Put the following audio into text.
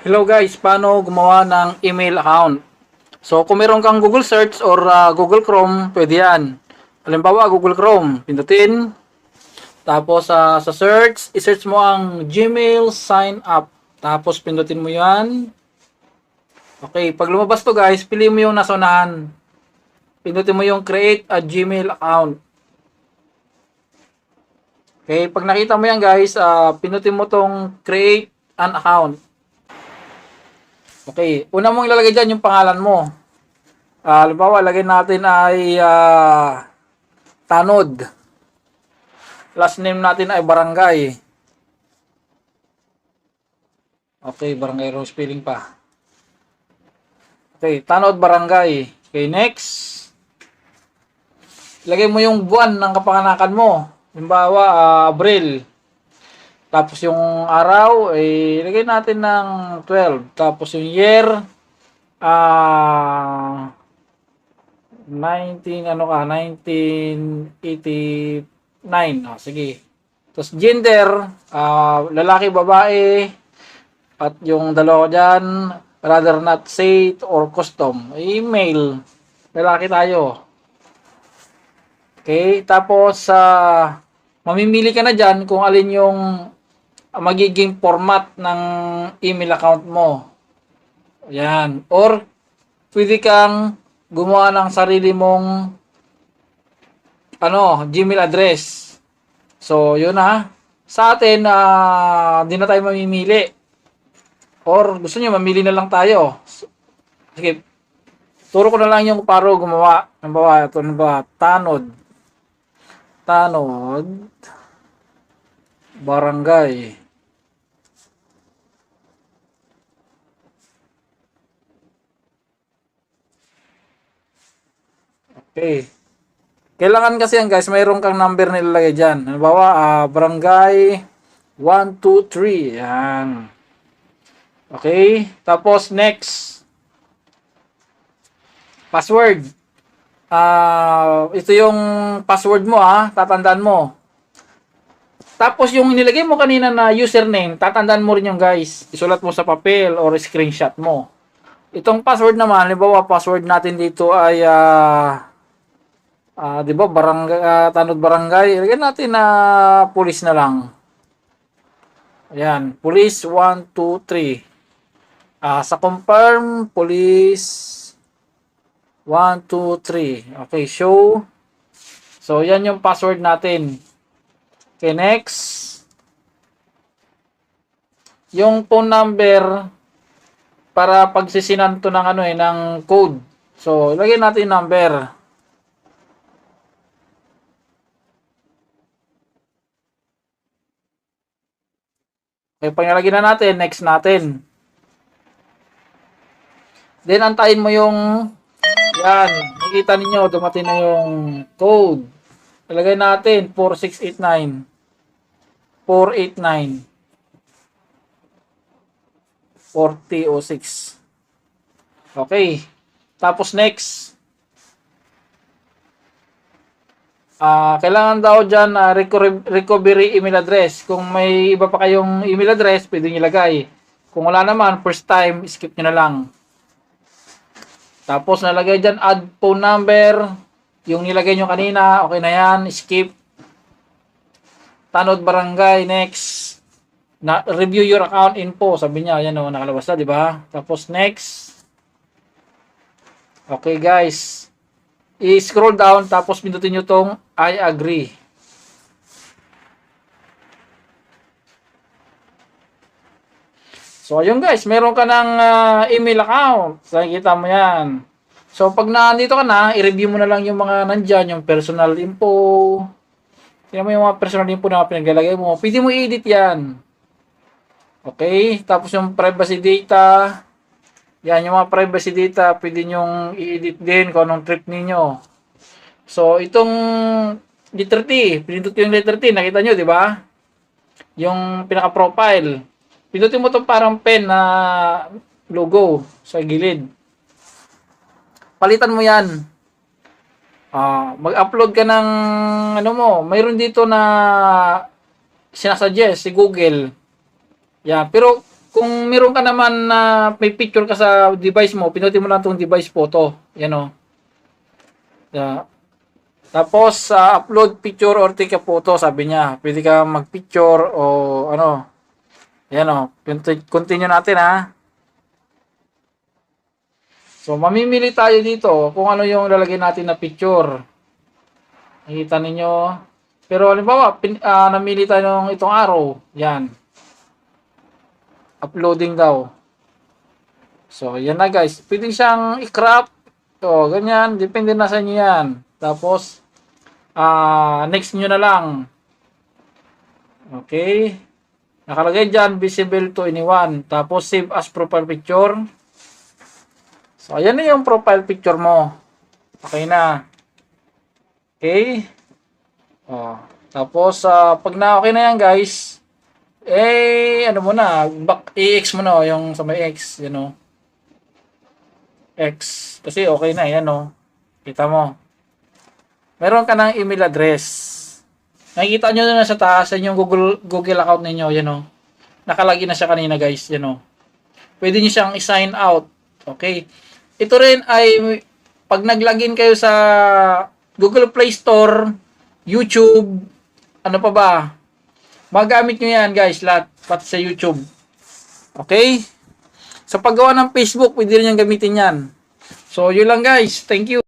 Hello guys, paano gumawa ng email account? So kung meron kang Google Search or Google Chrome, pwede yan. Halimbawa, Google Chrome, pindutin. Tapos sa search, i-search mo ang Gmail sign up. Tapos pindutin mo yan. Okay, pag lumabas to guys, piliin mo yung nasa unahan. Pindutin mo yung create a Gmail account. Okay, pag nakita mo yan guys, pindutin mo tong create an account. Okay, una mong ilalagay dyan yung pangalan mo. Halimbawa, lagay natin ay Tanod. Last name natin ay Barangay. Okay, Barangay Rose spelling pa. Okay, Tanod Barangay. Okay, next. Lagay mo yung buwan ng kapanganakan mo. Halimbawa, Abril. Tapos yung araw, lagay natin ng 12. Tapos yung year, 1989. Sige. Tapos gender, lalaki, babae. At yung dalawa dyan, rather not say it or custom. Email, lalaki tayo. Okay, tapos mamimili ka na dyan kung alin yung magiging format ng email account mo. Yan. Or, pwede kang gumawa ng sarili mong Gmail address. So, yun na. Sa atin, di na tayo mamimili. Or, gusto nyo, mamili na lang tayo. Sige, turo ko na lang yung paro gumawa. Halimbawa, ito na Tanod. Tanod. Barangay. Okay. Kailangan kasi yan guys, mayroon kang number na ilalagay dyan. Halimbawa, barangay 1, 2, 3. Yan. Okay. Tapos, next. Password. Ito yung password mo tatandaan mo. Tapos, yung nilagay mo kanina na username, tatandaan mo rin yung guys. Isulat mo sa papel or screenshot mo. Itong password naman, halimbawa, password natin dito ay di ba, barangay, Tanod Barangay. Ilagyan natin na police na lang. Ayan, police 1, 2, 3. Sa confirm, police 1, 2, 3. Okay, show. So, yan yung password natin. Okay, next. Yung phone number para pagsisinan to ng ng code. So, ilagay natin number. Okay, pag nalagyan na natin, next natin. Then, antayin mo yung yan. Nakikita ninyo, dumating na yung code. Ilagay natin, 4689. 489. 4006. Okay. Tapos, next. Kailangan daw dyan recovery email address. Kung may iba pa kayong email address, pwede nyo ilagay. Kung wala naman, first time, skip nyo na lang. Tapos nalagay dyan, add phone number. Yung nilagay nyo kanina, okay na yan, skip. Tanod Barangay, next. Review your account info. Sabi niya, yan nakalabas na, di ba? Tapos next. Okay guys. I-scroll down tapos pindutin nyo tong I agree. So ayun guys, meron ka ng email account. Nakikita mo yan. So pag nandito ka na, i-review mo na lang yung mga nandyan, yung personal info. Tingnan mo yung mga personal info na pinaglalagay mo. Pwede mo i-edit yan. Okay, tapos yung privacy data. Yan, yung mga privacy data, pwede nyong i-edit din kung anong trip ninyo. So, itong letter T, pinindot ko yung letter T, nakita nyo, di ba? Yung pinaka-profile. Pindutin mo itong parang pen na logo sa gilid. Palitan mo yan. Mag-upload ka ng, mayroon dito na sinasuggest si Google. Yan, pero kung meron ka naman na may picture ka sa device mo, pinutin mo lang itong device photo. Yan o. Yeah. Tapos, upload picture or take a photo, sabi niya. Pwede ka mag-picture o ano. Yan o. Continue natin ha. So, mamimili tayo dito kung ano yung lalagay natin na picture. Nakita ninyo. Pero halimbawa, namili tayo ng itong arrow. Yan. Uploading daw. So, yan na guys. Pwede siyang i-crop. So, ganyan. Depende na sa inyo yan. Tapos, next nyo na lang. Okay. Nakalagay dyan, visible to anyone. Tapos, save as profile picture. So, ayan na yung profile picture mo. Okay na. Okay. Oh. Tapos, pag na-okay na yan, guys, ano mo na, i-X mo na, yung sa may X, you know. X. Kasi okay na, yan, oh. Kita mo. Meron ka ng email address. Nakikita nyo na sa taas, yung Google account ninyo, yan, oh. Nakalagin na siya kanina, guys, yan, oh. Pwede nyo siyang i-sign out. Okay. Ito rin ay pag nag-login kayo sa Google Play Store, YouTube, ano pa ba? Magamit nyo yan guys, lahat, pati sa YouTube. Okay? Sa paggawa ng Facebook, pwede rin yung gamitin yan. So, yun lang guys. Thank you.